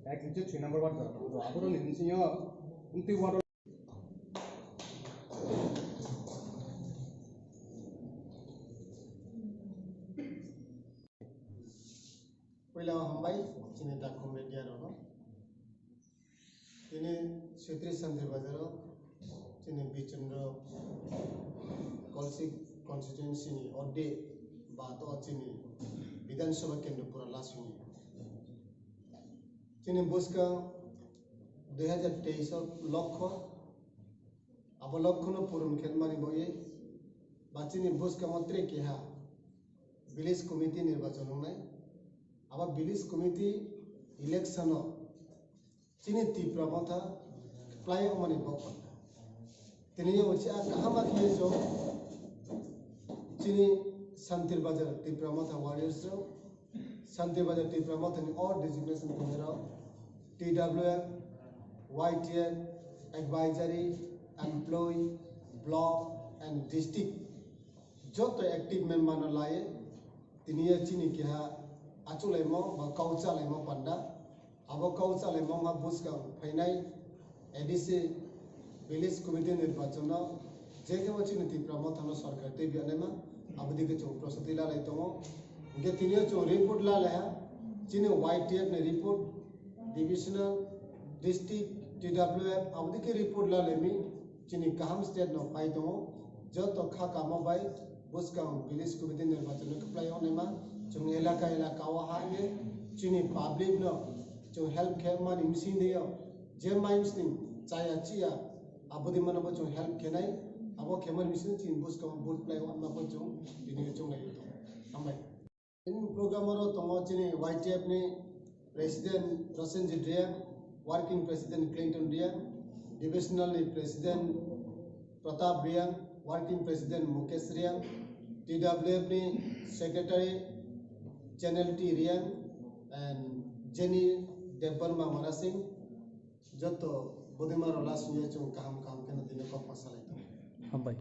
Actually, 3 number one. So, I put on in your water. Khwlai hambai chini ta komedia rono chini Shetri Sandri Bazaro chini Birchandra constituency ni ode bato chini Bidhansuba kendra pura lasuni chini Bwsukang 2023 লক্ষ্য abo লক্ষ্য no purun khelmani boye bachini Bwsukang otre keha village committee nirbachon nai aba village committee election chini Tipra Motha Khwlai omani bokon tini uchi kahama kiyejo chini Santir Bazar Tipra Motha warriors ro Santir Bazar Tipra Motha ni all designation kongero TWF YTF advisory employee block and district joto active member no laye tini chini keha achulai mo ba kauchalai mo panda abo kauchalai mo ma Bwsukang phainai edisi village committee nirbachon jeke chini Tipra Motha no sarkar te bianema abdi ke chong prosati la lai tongo ge tini chong report la la chini YTF ne report divisional district TWF abdi ke report la lemi chini kaham state no pai tongo joto kha kamo bai Bwsukang village committee nirbachon no Khwlai onema chung elaka wa ha ye chini public no chung help khe man imsin de je mimes ni chaya chia abodi man bo chung help khenai abo kheman misin chin Bwsukang boot play on ma bo chung dini chung lai to ambai in program ro tongo chini YTF ni president Rosen Jidria working president Clinton Dia divisional ni president Pratap Ria working president Mukesh Ria TWF ni secretary Channel T Rian and Jenny Debarma Manasing joto bodimar olas nye chung kaham kaham kena dine ko pasalai.